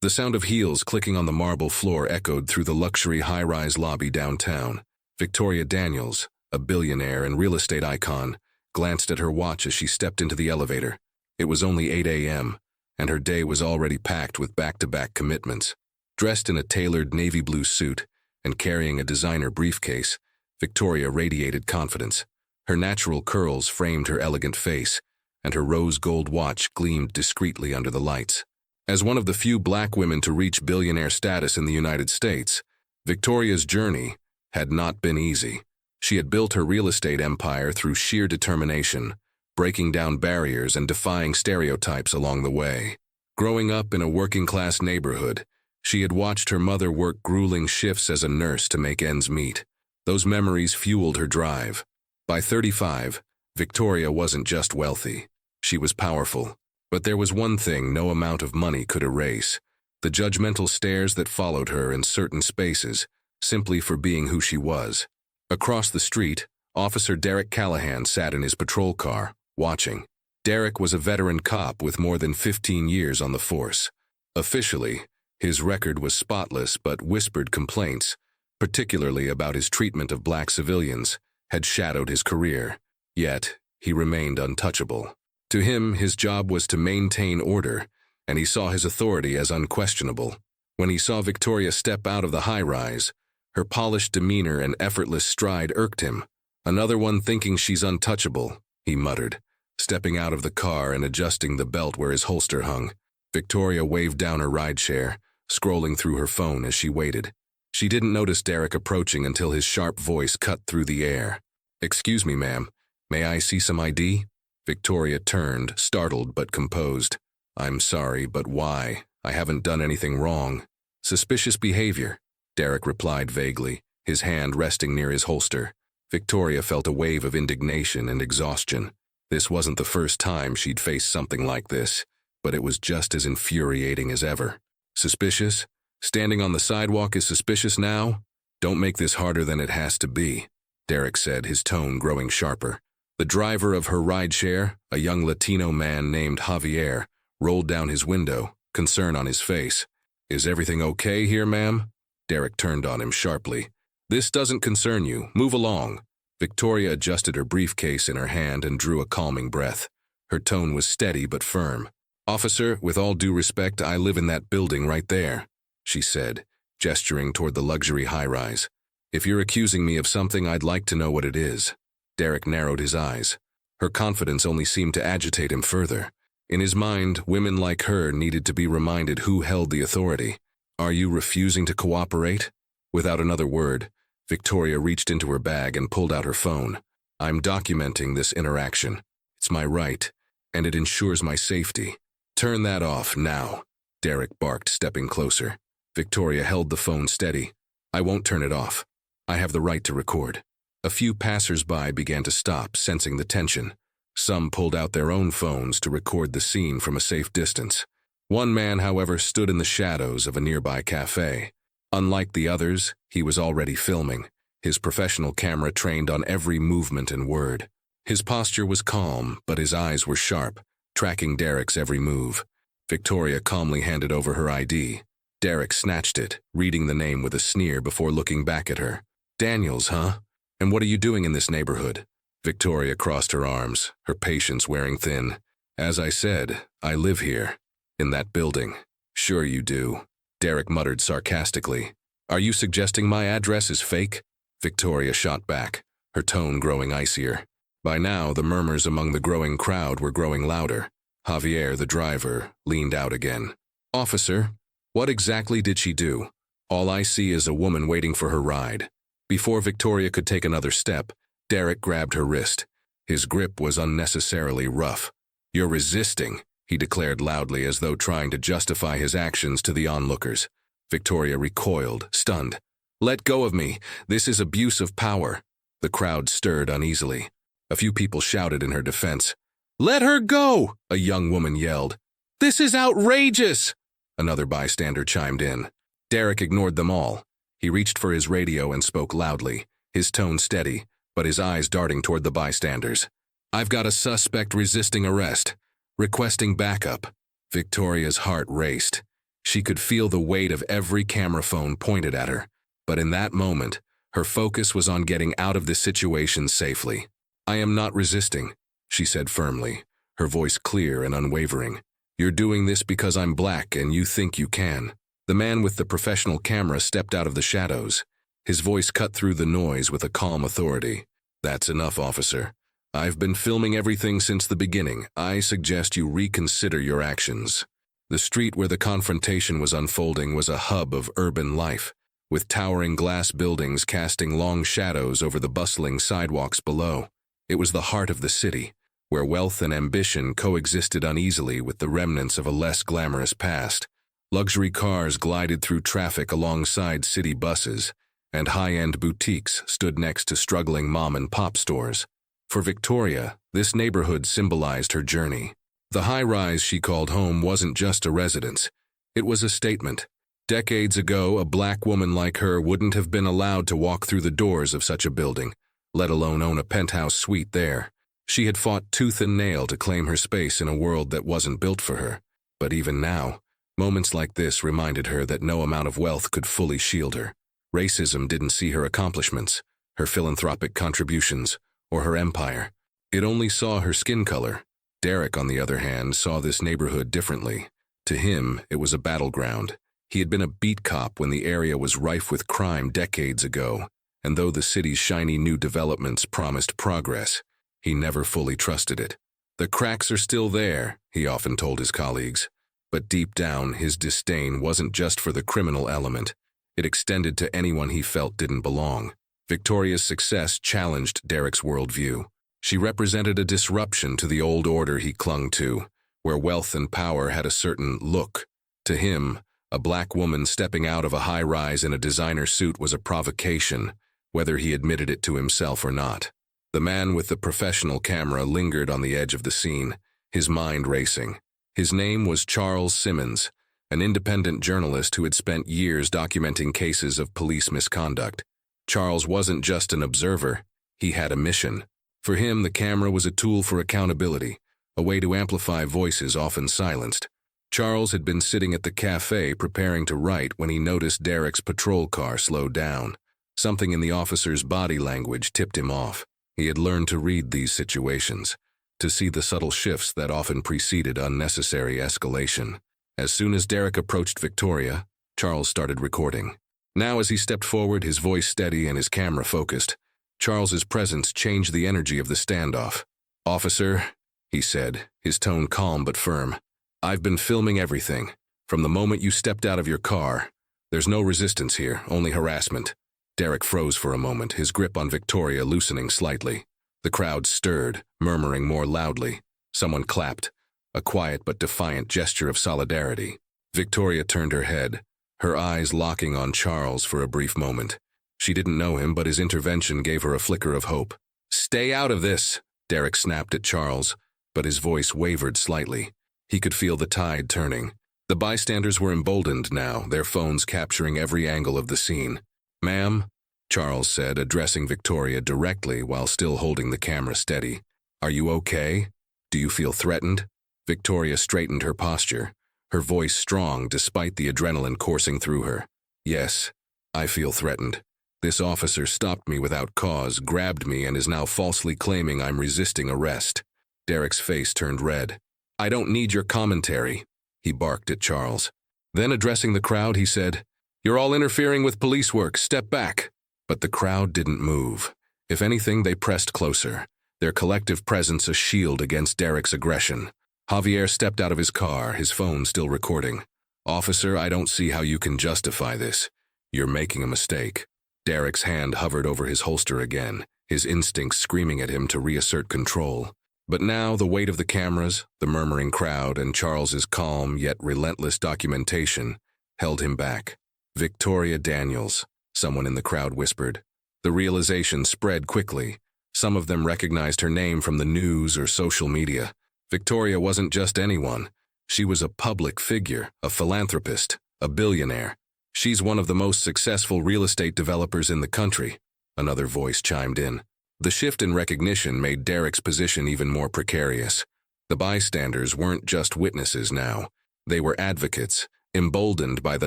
The sound of heels clicking on the marble floor echoed through the luxury high-rise lobby downtown. Victoria Daniels, a billionaire and real estate icon, glanced at her watch as she stepped into the elevator. It was only 8 a.m., and her day was already packed with back-to-back commitments. Dressed in a tailored navy blue suit and carrying a designer briefcase, Victoria radiated confidence. Her natural curls framed her elegant face, and her rose gold watch gleamed discreetly under the lights. As one of the few black women to reach billionaire status in the United States, Victoria's journey had not been easy. She had built her real estate empire through sheer determination, breaking down barriers and defying stereotypes along the way. Growing up in a working-class neighborhood, she had watched her mother work grueling shifts as a nurse to make ends meet. Those memories fueled her drive. By 35, Victoria wasn't just wealthy. She was powerful. But there was one thing no amount of money could erase: the judgmental stares that followed her in certain spaces, simply for being who she was. Across the street, Officer Derek Callahan sat in his patrol car, watching. Derek was a veteran cop with more than 15 years on the force. Officially, his record was spotless, but whispered complaints, particularly about his treatment of black civilians, had shadowed his career. Yet, he remained untouchable. To him, his job was to maintain order, and he saw his authority as unquestionable. When he saw Victoria step out of the high-rise, her polished demeanor and effortless stride irked him. "Another one thinking she's untouchable," he muttered, stepping out of the car and adjusting the belt where his holster hung. Victoria waved down her rideshare, scrolling through her phone as she waited. She didn't notice Derek approaching until his sharp voice cut through the air. "Excuse me, ma'am. May I see some ID?" Victoria turned, startled but composed. "I'm sorry, but why? I haven't done anything wrong." "Suspicious behavior," Derek replied vaguely, his hand resting near his holster. Victoria felt a wave of indignation and exhaustion. This wasn't the first time she'd faced something like this, but it was just as infuriating as ever. "Suspicious? Standing on the sidewalk is suspicious now? Don't make this harder than it has to be," Derek said, his tone growing sharper. The driver of her rideshare, a young Latino man named Javier, rolled down his window, concern on his face. "Is everything okay here, ma'am?" Derek turned on him sharply. "This doesn't concern you. Move along." Victoria adjusted her briefcase in her hand and drew a calming breath. Her tone was steady but firm. "Officer, with all due respect, I live in that building right there," she said, gesturing toward the luxury high-rise. "If you're accusing me of something, I'd like to know what it is." Derek narrowed his eyes. Her confidence only seemed to agitate him further. In his mind, women like her needed to be reminded who held the authority. "Are you refusing to cooperate?" Without another word, Victoria reached into her bag and pulled out her phone. "I'm documenting this interaction. It's my right, and it ensures my safety. Turn that off now," Derek barked, stepping closer. Victoria held the phone steady. "I won't turn it off. I have the right to record." A few passers-by began to stop, sensing the tension. Some pulled out their own phones to record the scene from a safe distance. One man, however, stood in the shadows of a nearby cafe. Unlike the others, he was already filming, his professional camera trained on every movement and word. His posture was calm, but his eyes were sharp, tracking Derek's every move. Victoria calmly handed over her ID. Derek snatched it, reading the name with a sneer before looking back at her. "Daniels, huh? And what are you doing in this neighborhood?" Victoria crossed her arms, her patience wearing thin. "As I said, I live here, in that building." "Sure you do," Derek muttered sarcastically. "Are you suggesting my address is fake?" Victoria shot back, her tone growing icier. By now, the murmurs among the growing crowd were growing louder. Javier, the driver, leaned out again. "Officer, what exactly did she do? All I see is a woman waiting for her ride." Before Victoria could take another step, Derek grabbed her wrist. His grip was unnecessarily rough. "You're resisting," he declared loudly, as though trying to justify his actions to the onlookers. Victoria recoiled, stunned. "Let go of me. This is abuse of power." The crowd stirred uneasily. A few people shouted in her defense. "Let her go!" a young woman yelled. "This is outrageous!" Another bystander chimed in. Derek ignored them all. He reached for his radio and spoke loudly, his tone steady, but his eyes darting toward the bystanders. "I've got a suspect resisting arrest, requesting backup." Victoria's heart raced. She could feel the weight of every camera phone pointed at her, but in that moment, her focus was on getting out of this situation safely. "I am not resisting," she said firmly, her voice clear and unwavering. "You're doing this because I'm black and you think you can." The man with the professional camera stepped out of the shadows. His voice cut through the noise with a calm authority. "That's enough, officer. I've been filming everything since the beginning. I suggest you reconsider your actions." The street where the confrontation was unfolding was a hub of urban life, with towering glass buildings casting long shadows over the bustling sidewalks below. It was the heart of the city, where wealth and ambition coexisted uneasily with the remnants of a less glamorous past. Luxury cars glided through traffic alongside city buses, and high-end boutiques stood next to struggling mom-and-pop stores. For Victoria, this neighborhood symbolized her journey. The high-rise she called home wasn't just a residence. It was a statement. Decades ago, a black woman like her wouldn't have been allowed to walk through the doors of such a building, let alone own a penthouse suite there. She had fought tooth and nail to claim her space in a world that wasn't built for her. But even now, moments like this reminded her that no amount of wealth could fully shield her. Racism didn't see her accomplishments, her philanthropic contributions, or her empire. It only saw her skin color. Derek, on the other hand, saw this neighborhood differently. To him, it was a battleground. He had been a beat cop when the area was rife with crime decades ago, and though the city's shiny new developments promised progress, he never fully trusted it. "The cracks are still there," he often told his colleagues. But deep down, his disdain wasn't just for the criminal element. It extended to anyone he felt didn't belong. Victoria's success challenged Derek's worldview. She represented a disruption to the old order he clung to, where wealth and power had a certain look. To him, a black woman stepping out of a high-rise in a designer suit was a provocation, whether he admitted it to himself or not. The man with the professional camera lingered on the edge of the scene, his mind racing. His name was Charles Simmons, an independent journalist who had spent years documenting cases of police misconduct. Charles wasn't just an observer, he had a mission. For him, the camera was a tool for accountability, a way to amplify voices often silenced. Charles had been sitting at the cafe preparing to write when he noticed Derek's patrol car slow down. Something in the officer's body language tipped him off. He had learned to read these situations, to see the subtle shifts that often preceded unnecessary escalation. As soon as Derek approached Victoria, Charles started recording. Now as he stepped forward, his voice steady and his camera focused, Charles's presence changed the energy of the standoff. "Officer," he said, his tone calm but firm, "I've been filming everything. From the moment you stepped out of your car. There's no resistance here, only harassment." Derek froze for a moment, his grip on Victoria loosening slightly. The crowd stirred, murmuring more loudly. Someone clapped, a quiet but defiant gesture of solidarity. Victoria turned her head, her eyes locking on Charles for a brief moment. She didn't know him, but his intervention gave her a flicker of hope. "Stay out of this," Derek snapped at Charles, but his voice wavered slightly. He could feel the tide turning. The bystanders were emboldened now, their phones capturing every angle of the scene. "Ma'am," Charles said, addressing Victoria directly while still holding the camera steady. "Are you okay? Do you feel threatened?" Victoria straightened her posture, her voice strong despite the adrenaline coursing through her. "Yes, I feel threatened. This officer stopped me without cause, grabbed me, and is now falsely claiming I'm resisting arrest." Derek's face turned red. "I don't need your commentary," he barked at Charles. Then addressing the crowd, he said, "You're all interfering with police work. Step back." But the crowd didn't move. If anything, they pressed closer, their collective presence a shield against Derek's aggression. Javier stepped out of his car, his phone still recording. "Officer, I don't see how you can justify this. You're making a mistake." Derek's hand hovered over his holster again, his instincts screaming at him to reassert control. But now the weight of the cameras, the murmuring crowd, and Charles's calm yet relentless documentation held him back. "Victoria Daniels," someone in the crowd whispered. The realization spread quickly. Some of them recognized her name from the news or social media. Victoria wasn't just anyone. She was a public figure, a philanthropist, a billionaire. "She's one of the most successful real estate developers in the country," another voice chimed in. The shift in recognition made Derek's position even more precarious. The bystanders weren't just witnesses now. They were advocates, emboldened by the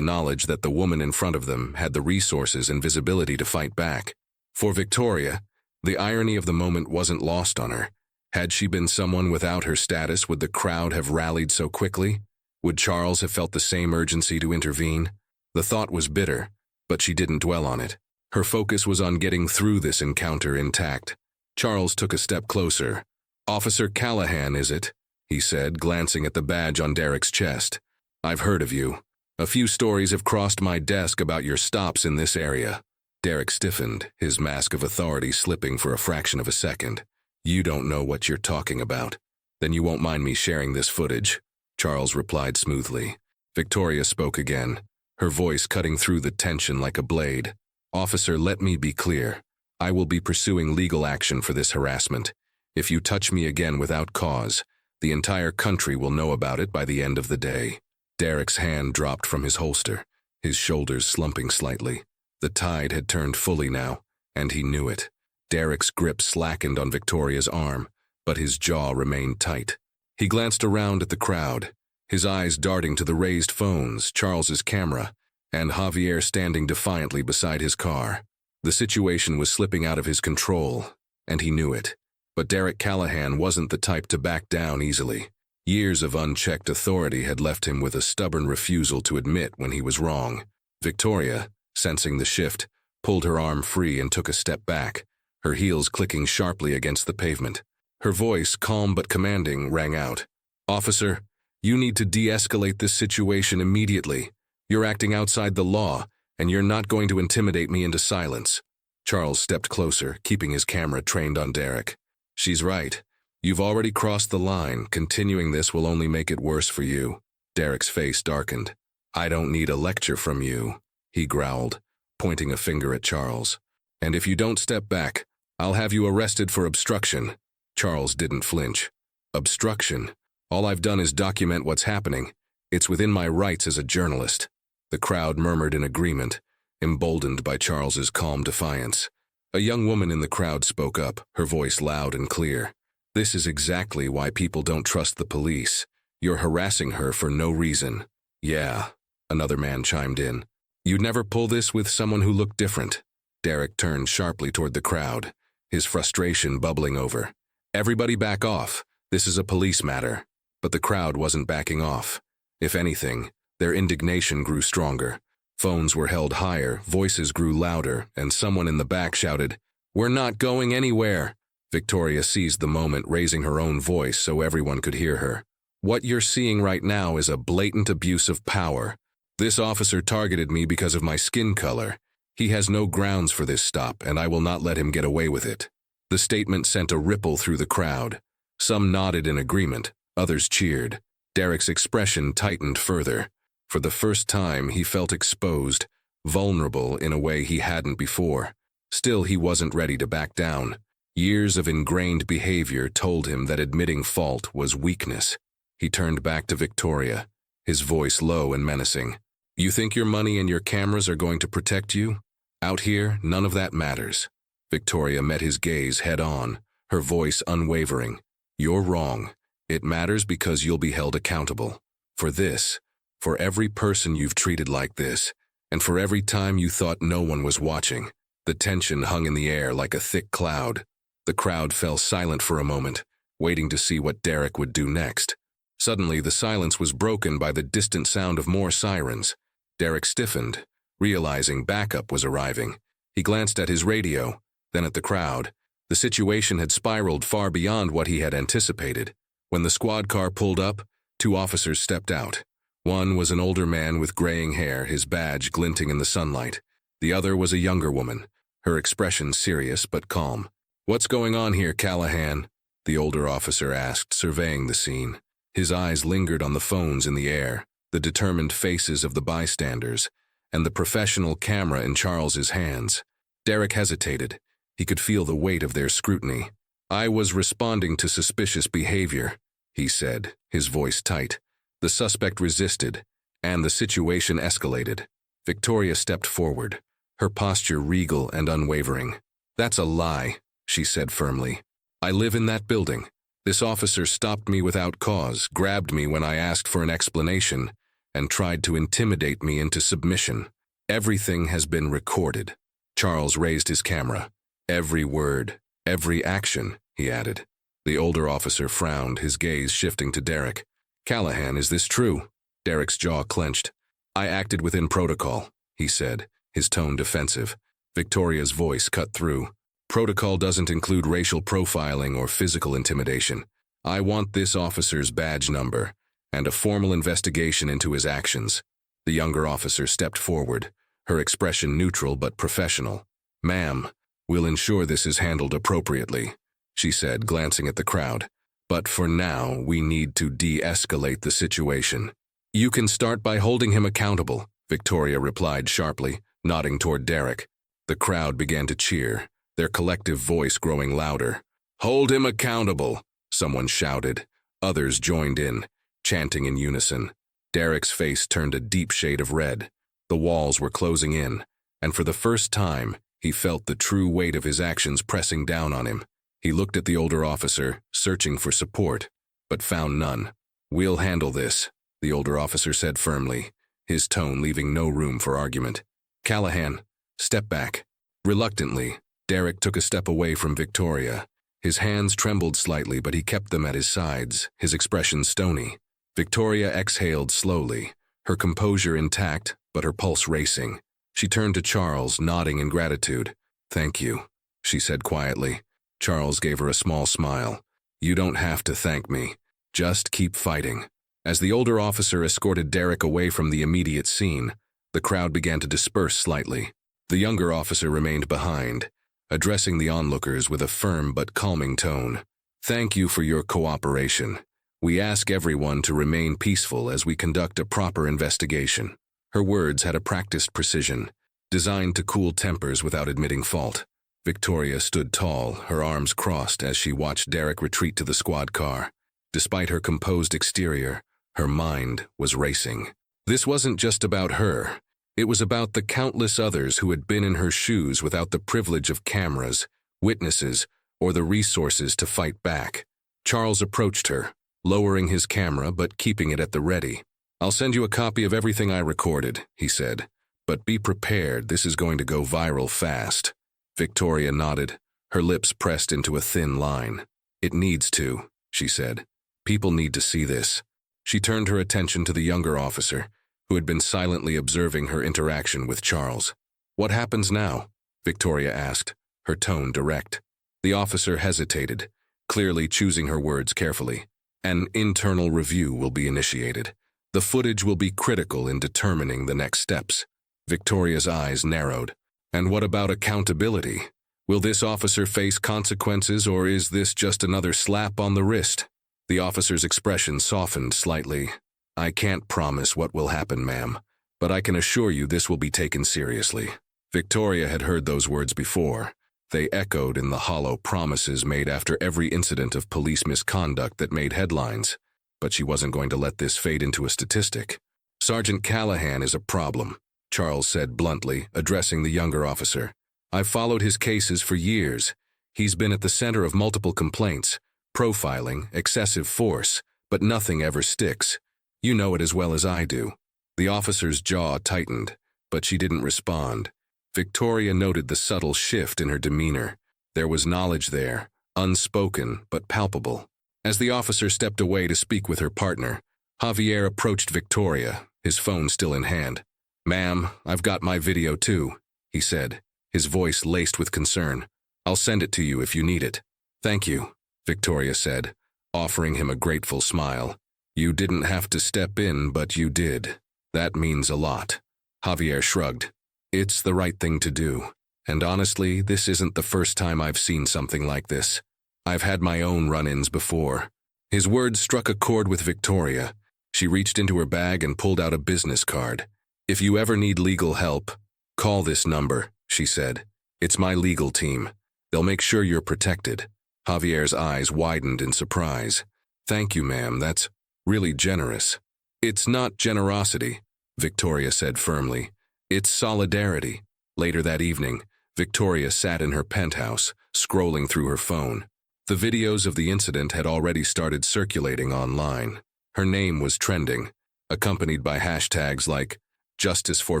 knowledge that the woman in front of them had the resources and visibility to fight back. For Victoria, the irony of the moment wasn't lost on her. Had she been someone without her status, would the crowd have rallied so quickly? Would Charles have felt the same urgency to intervene? The thought was bitter, but she didn't dwell on it. Her focus was on getting through this encounter intact. Charles took a step closer. "Officer Callahan, is it?" he said, glancing at the badge on Derek's chest. "I've heard of you. A few stories have crossed my desk about your stops in this area." Derek stiffened, his mask of authority slipping for a fraction of a second. "You don't know what you're talking about. Then you won't mind me sharing this footage," Charles replied smoothly. Victoria spoke again, her voice cutting through the tension like a blade. "Officer, let me be clear. I will be pursuing legal action for this harassment. If you touch me again without cause, the entire country will know about it by the end of the day." Derek's hand dropped from his holster, his shoulders slumping slightly. The tide had turned fully now, and he knew it. Derek's grip slackened on Victoria's arm, but his jaw remained tight. He glanced around at the crowd, his eyes darting to the raised phones, Charles's camera, and Javier standing defiantly beside his car. The situation was slipping out of his control, and he knew it. But Derek Callahan wasn't the type to back down easily. Years of unchecked authority had left him with a stubborn refusal to admit when he was wrong. Victoria, sensing the shift, pulled her arm free and took a step back, her heels clicking sharply against the pavement. Her voice, calm but commanding, rang out. "Officer, you need to de-escalate this situation immediately. You're acting outside the law, and you're not going to intimidate me into silence." Charles stepped closer, keeping his camera trained on Derek. "She's right. You've already crossed the line. Continuing this will only make it worse for you." Derek's face darkened. "I don't need a lecture from you," he growled, pointing a finger at Charles. "And if you don't step back, I'll have you arrested for obstruction." Charles didn't flinch. "Obstruction? All I've done is document what's happening. It's within my rights as a journalist." The crowd murmured in agreement, emboldened by Charles's calm defiance. A young woman in the crowd spoke up, her voice loud and clear. "This is exactly why people don't trust the police. You're harassing her for no reason." "Yeah," another man chimed in. "You'd never pull this with someone who looked different." Derek turned sharply toward the crowd, his frustration bubbling over. "Everybody back off. This is a police matter." But the crowd wasn't backing off. If anything, their indignation grew stronger. Phones were held higher, voices grew louder, and someone in the back shouted, "We're not going anywhere." Victoria seized the moment, raising her own voice so everyone could hear her. "What you're seeing right now is a blatant abuse of power. This officer targeted me because of my skin color. He has no grounds for this stop, and I will not let him get away with it." The statement sent a ripple through the crowd. Some nodded in agreement, others cheered. Derek's expression tightened further. For the first time, he felt exposed, vulnerable in a way he hadn't before. Still, he wasn't ready to back down. Years of ingrained behavior told him that admitting fault was weakness. He turned back to Victoria, his voice low and menacing. "You think your money and your cameras are going to protect you? Out here, none of that matters." Victoria met his gaze head-on, her voice unwavering. "You're wrong. It matters because you'll be held accountable. For this, for every person you've treated like this, and for every time you thought no one was watching." The tension hung in the air like a thick cloud. The crowd fell silent for a moment, waiting to see what Derek would do next. Suddenly, the silence was broken by the distant sound of more sirens. Derek stiffened, realizing backup was arriving. He glanced at his radio, then at the crowd. The situation had spiraled far beyond what he had anticipated. When the squad car pulled up, two officers stepped out. One was an older man with graying hair, his badge glinting in the sunlight. The other was a younger woman, her expression serious but calm. "What's going on here, Callahan?" the older officer asked, surveying the scene. His eyes lingered on the phones in the air, the determined faces of the bystanders, and the professional camera in Charles's hands. Derek hesitated. He could feel the weight of their scrutiny. "I was responding to suspicious behavior," he said, his voice tight. The suspect resisted, and the situation escalated. Victoria stepped forward, her posture regal and unwavering. "That's a lie," she said firmly. "I live in that building. This officer stopped me without cause, grabbed me when I asked for an explanation, and tried to intimidate me into submission. Everything has been recorded. Charles raised his camera. Every word, every action, he added. The older officer frowned, his gaze shifting to Derek. Callahan, is this true? Derek's jaw clenched. I acted within protocol, he said, his tone defensive. Victoria's voice cut through. Protocol doesn't include racial profiling or physical intimidation. I want this officer's badge number and a formal investigation into his actions. The younger officer stepped forward, her expression neutral but professional. Ma'am, we'll ensure this is handled appropriately, she said, glancing at the crowd. But for now, we need to de-escalate the situation. You can start by holding him accountable, Victoria replied sharply, nodding toward Derek. The crowd began to cheer, their collective voice growing louder. Hold him accountable, someone shouted. Others joined in, chanting in unison. Derek's face turned a deep shade of red. The walls were closing in, and for the first time, he felt the true weight of his actions pressing down on him. He looked at the older officer, searching for support, but found none. We'll handle this, the older officer said firmly, his tone leaving no room for argument. Callahan, step back. Reluctantly, Derek took a step away from Victoria. His hands trembled slightly, but he kept them at his sides, his expression stony. Victoria exhaled slowly, her composure intact, but her pulse racing. She turned to Charles, nodding in gratitude. Thank you, she said quietly. Charles gave her a small smile. You don't have to thank me. Just keep fighting. As the older officer escorted Derek away from the immediate scene, the crowd began to disperse slightly. The younger officer remained behind, addressing the onlookers with a firm but calming tone. Thank you for your cooperation. We ask everyone to remain peaceful as we conduct a proper investigation. Her words had a practiced precision, designed to cool tempers without admitting fault. Victoria stood tall, her arms crossed as she watched Derek retreat to the squad car. Despite her composed exterior, her mind was racing. This wasn't just about her. It was about the countless others who had been in her shoes without the privilege of cameras, witnesses, or the resources to fight back. Charles approached her, lowering his camera but keeping it at the ready. I'll send you a copy of everything I recorded, he said. But be prepared, this is going to go viral fast. Victoria nodded, her lips pressed into a thin line. It needs to, she said. People need to see this. She turned her attention to the younger officer, who had been silently observing her interaction with Charles. What happens now? Victoria asked, her tone direct. The officer hesitated, clearly choosing her words carefully. An internal review will be initiated. The footage will be critical in determining the next steps. Victoria's eyes narrowed. And what about accountability? Will this officer face consequences, or is this just another slap on the wrist? The officer's expression softened slightly. I can't promise what will happen, ma'am, but I can assure you this will be taken seriously. Victoria had heard those words before. They echoed in the hollow promises made after every incident of police misconduct that made headlines. But she wasn't going to let this fade into a statistic. Sergeant Callahan is a problem, Charles said bluntly, addressing the younger officer. I've followed his cases for years. He's been at the center of multiple complaints, profiling, excessive force, but nothing ever sticks. You know it as well as I do. The officer's jaw tightened, but she didn't respond. Victoria noted the subtle shift in her demeanor. There was knowledge there, unspoken but palpable. As the officer stepped away to speak with her partner, Javier approached Victoria, his phone still in hand. Ma'am, I've got my video too, he said, his voice laced with concern. I'll send it to you if you need it. Thank you, Victoria said, offering him a grateful smile. You didn't have to step in, but you did. That means a lot. Javier shrugged. It's the right thing to do. And honestly, this isn't the first time I've seen something like this. I've had my own run-ins before. His words struck a chord with Victoria. She reached into her bag and pulled out a business card. If you ever need legal help, call this number, she said. It's my legal team. They'll make sure you're protected. Javier's eyes widened in surprise. Thank you, ma'am. That's really generous. It's not generosity, Victoria said firmly. It's solidarity. Later that evening, Victoria sat in her penthouse, scrolling through her phone. The videos of the incident had already started circulating online. Her name was trending. accompanied by hashtags like Justice for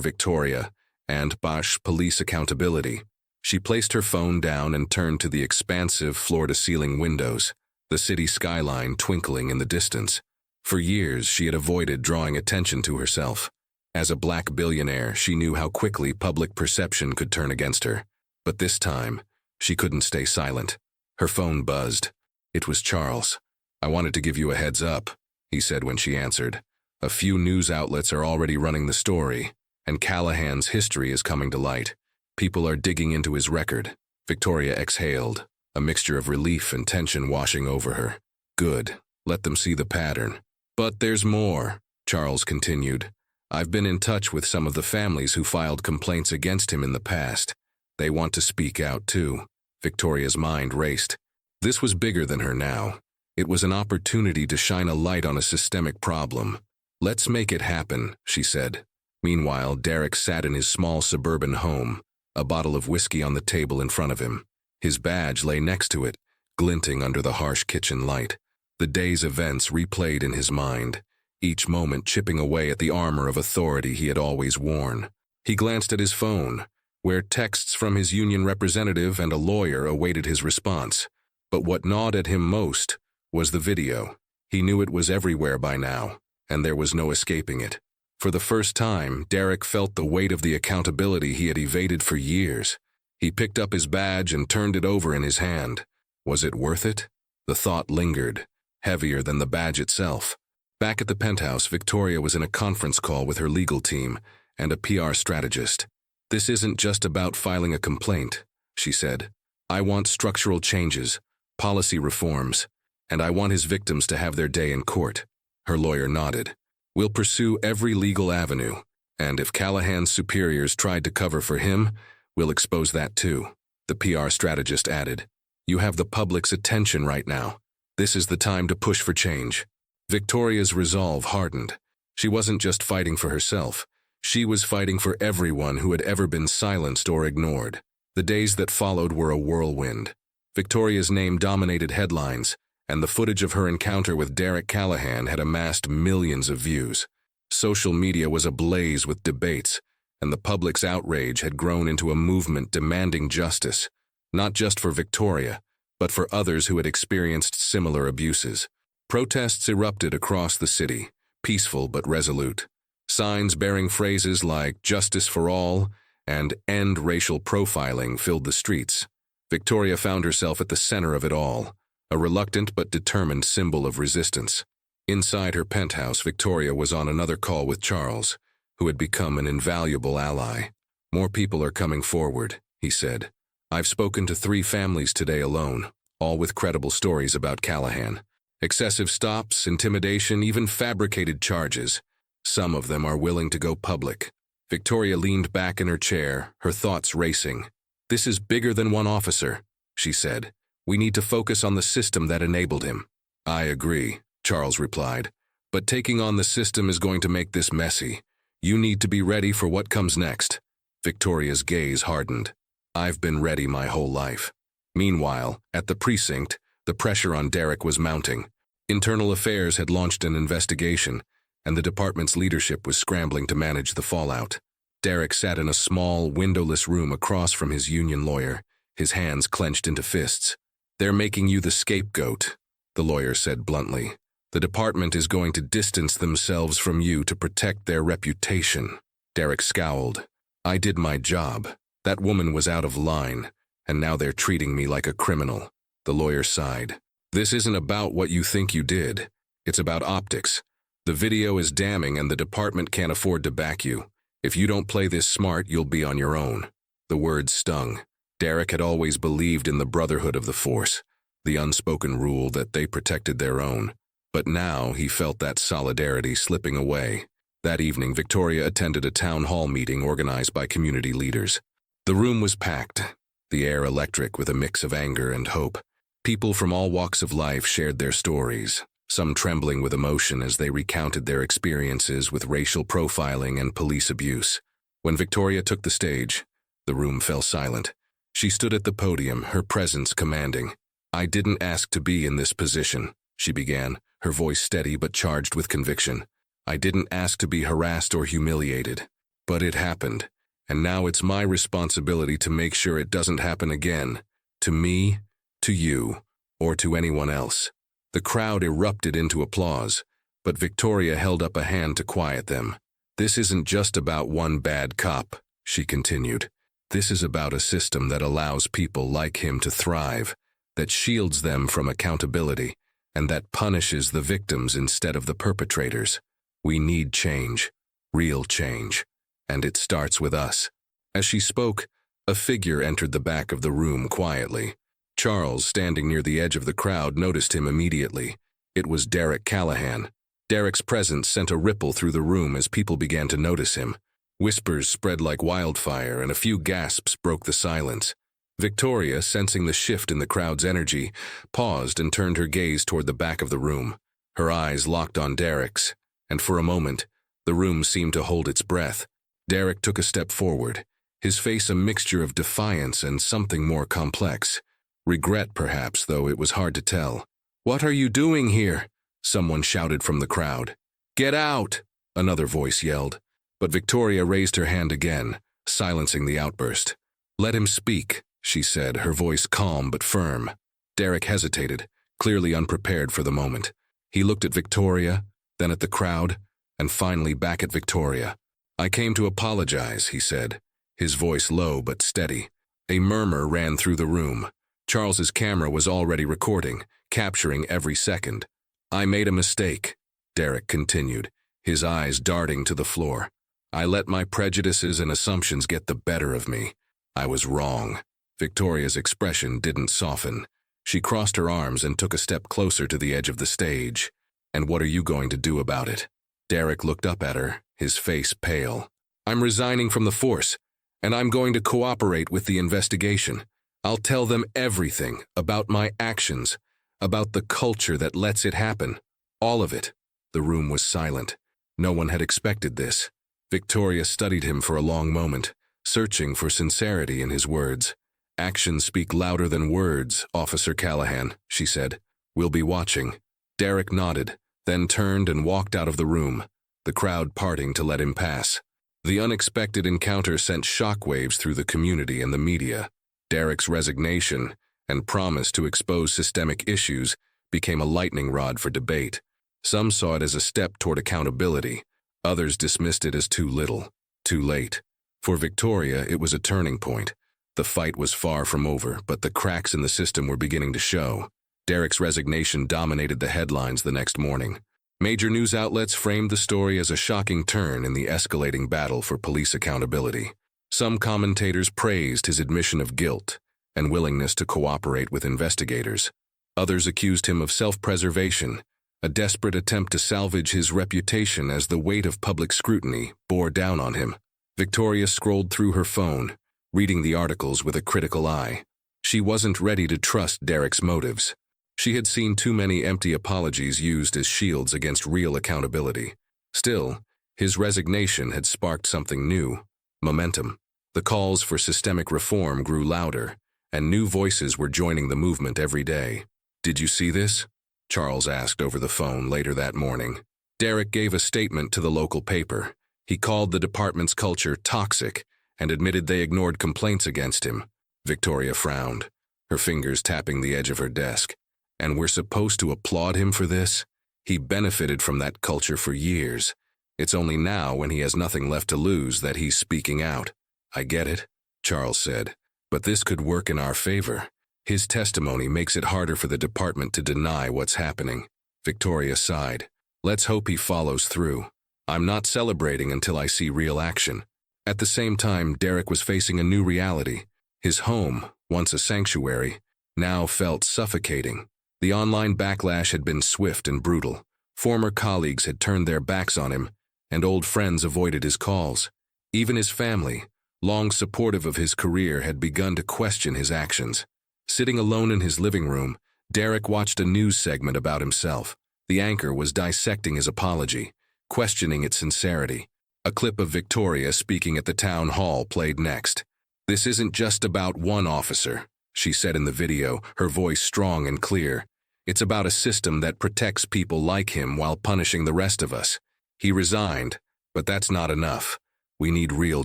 Victoria and Bosch Police Accountability. She placed her phone down and turned to the expansive floor-to-ceiling windows, the city skyline twinkling in the distance. For years, she had avoided drawing attention to herself. As a black billionaire, she knew how quickly public perception could turn against her. But this time, she couldn't stay silent. Her phone buzzed. It was Charles. "I wanted to give you a heads up," he said when she answered. "A few news outlets are already running the story, and Callahan's history is coming to light. People are digging into his record." Victoria exhaled, a mixture of relief and tension washing over her. "Good. Let them see the pattern." "But there's more," Charles continued. "I've been in touch with some of the families who filed complaints against him in the past. They want to speak out too." Victoria's mind raced. This was bigger than her now. It was an opportunity to shine a light on a systemic problem. "Let's make it happen," she said. Meanwhile, Derek sat in his small suburban home, a bottle of whiskey on the table in front of him. His badge lay next to it, glinting under the harsh kitchen light. The day's events replayed in his mind, each moment chipping away at the armor of authority he had always worn. He glanced at his phone, where texts from his union representative and a lawyer awaited his response. But what gnawed at him most was the video. He knew it was everywhere by now, and there was no escaping it. For the first time, Derek felt the weight of the accountability he had evaded for years. He picked up his badge and turned it over in his hand. Was it worth it? The thought lingered, heavier than the badge itself. Back at the penthouse, Victoria was in a conference call with her legal team and a PR strategist. "This isn't just about filing a complaint," she said. "I want structural changes, policy reforms, and I want his victims to have their day in court." Her lawyer nodded. "We'll pursue every legal avenue, and if Callahan's superiors tried to cover for him, we'll expose that too." The PR strategist added, "You have the public's attention right now. This is the time to push for change." Victoria's resolve hardened. She wasn't just fighting for herself. She was fighting for everyone who had ever been silenced or ignored. The days that followed were a whirlwind. Victoria's name dominated headlines, and the footage of her encounter with Derek Callahan had amassed millions of views. Social media was ablaze with debates, and the public's outrage had grown into a movement demanding justice, not just for Victoria, but for others who had experienced similar abuses. Protests erupted across the city, peaceful but resolute. Signs bearing phrases like "Justice for All" and "End Racial Profiling" filled the streets. Victoria found herself at the center of it all, a reluctant but determined symbol of resistance. Inside her penthouse, Victoria was on another call with Charles, who had become an invaluable ally. "More people are coming forward," he said. "I've spoken to 3 families today alone, all with credible stories about Callahan. Excessive stops, intimidation, even fabricated charges. Some of them are willing to go public." Victoria leaned back in her chair, her thoughts racing. "This is bigger than one officer," she said. "We need to focus on the system that enabled him." "I agree," Charles replied. "But taking on the system is going to make this messy. You need to be ready for what comes next." Victoria's gaze hardened. "I've been ready my whole life." Meanwhile, at the precinct, the pressure on Derek was mounting. Internal Affairs had launched an investigation, and the department's leadership was scrambling to manage the fallout. Derek sat in a small, windowless room across from his union lawyer, his hands clenched into fists. "They're making you the scapegoat," the lawyer said bluntly. "The department is going to distance themselves from you to protect their reputation." Derek scowled. "I did my job. That woman was out of line, and now they're treating me like a criminal." The lawyer sighed. "This isn't about what you think you did. It's about optics. The video is damning and the department can't afford to back you. If you don't play this smart, you'll be on your own." The words stung. Derek had always believed in the brotherhood of the force, the unspoken rule that they protected their own. But now he felt that solidarity slipping away. That evening, Victoria attended a town hall meeting organized by community leaders. The room was packed, the air electric with a mix of anger and hope. People from all walks of life shared their stories, some trembling with emotion as they recounted their experiences with racial profiling and police abuse. When Victoria took the stage, the room fell silent. She stood at the podium, her presence commanding. "I didn't ask to be in this position," she began, her voice steady but charged with conviction. I didn't ask to be harassed or humiliated. But it happened, and now it's my responsibility to make sure it doesn't happen again. To me, to you, or to anyone else." The crowd erupted into applause, but Victoria held up a hand to quiet them. "This isn't just about one bad cop," she continued. "This is about a system that allows people like him to thrive, that shields them from accountability, and that punishes the victims instead of the perpetrators. We need change, real change, and it starts with us." As she spoke, a figure entered the back of the room quietly. Charles, standing near the edge of the crowd, noticed him immediately. It was Derek Callahan. Derek's presence sent a ripple through the room as people began to notice him. Whispers spread like wildfire, and a few gasps broke the silence. Victoria, sensing the shift in the crowd's energy, paused and turned her gaze toward the back of the room. Her eyes locked on Derek's, and for a moment, the room seemed to hold its breath. Derek took a step forward, his face a mixture of defiance and something more complex. Regret, perhaps, though it was hard to tell. "What are you doing here?" someone shouted from the crowd. "Get out!" another voice yelled. But Victoria raised her hand again, silencing the outburst. "Let him speak," she said, her voice calm but firm. Derek hesitated, clearly unprepared for the moment. He looked at Victoria, then at the crowd, and finally back at Victoria. "I came to apologize," he said, his voice low but steady. A murmur ran through the room. Charles's camera was already recording, capturing every second. "I made a mistake," Derek continued, his eyes darting to the floor. "I let my prejudices and assumptions get the better of me. I was wrong." Victoria's expression didn't soften. She crossed her arms and took a step closer to the edge of the stage. "And what are you going to do about it?" Derek looked up at her, his face pale. "I'm resigning from the force, and I'm going to cooperate with the investigation. I'll tell them everything about my actions, about the culture that lets it happen. All of it." The room was silent. No one had expected this. Victoria studied him for a long moment, searching for sincerity in his words. "Actions speak louder than words, Officer Callahan," she said. "We'll be watching." Derek nodded, then turned and walked out of the room, the crowd parting to let him pass. The unexpected encounter sent shockwaves through the community and the media. Derek's resignation and promise to expose systemic issues became a lightning rod for debate. Some saw it as a step toward accountability. Others dismissed it as too little, too late. For Victoria, it was a turning point. The fight was far from over, but the cracks in the system were beginning to show. Derek's resignation dominated the headlines the next morning. Major news outlets framed the story as a shocking turn in the escalating battle for police accountability. Some commentators praised his admission of guilt and willingness to cooperate with investigators. Others accused him of self-preservation, a desperate attempt to salvage his reputation as the weight of public scrutiny bore down on him. Victoria scrolled through her phone, reading the articles with a critical eye. She wasn't ready to trust Derek's motives. She had seen too many empty apologies used as shields against real accountability. Still, his resignation had sparked something new. Momentum. The calls for systemic reform grew louder, and new voices were joining the movement every day. "Did you see this?" Charles asked over the phone later that morning. Derek gave a statement to the local paper. He called the department's culture toxic and admitted they ignored complaints against him. Victoria frowned, her fingers tapping the edge of her desk. "And we're supposed to applaud him for this? He benefited from that culture for years. It's only now, when he has nothing left to lose, that he's speaking out." "I get it," Charles said, "but this could work in our favor. His testimony makes it harder for the department to deny what's happening." Victoria sighed. "Let's hope he follows through. I'm not celebrating until I see real action." At the same time, Derek was facing a new reality. His home, once a sanctuary, now felt suffocating. The online backlash had been swift and brutal. Former colleagues had turned their backs on him, and old friends avoided his calls. Even his family, long supportive of his career, had begun to question his actions. Sitting alone in his living room, Derek watched a news segment about himself. The anchor was dissecting his apology, questioning its sincerity. A clip of Victoria speaking at the town hall played next. "This isn't just about one officer," she said in the video, her voice strong and clear. "It's about a system that protects people like him while punishing the rest of us. He resigned, but that's not enough. We need real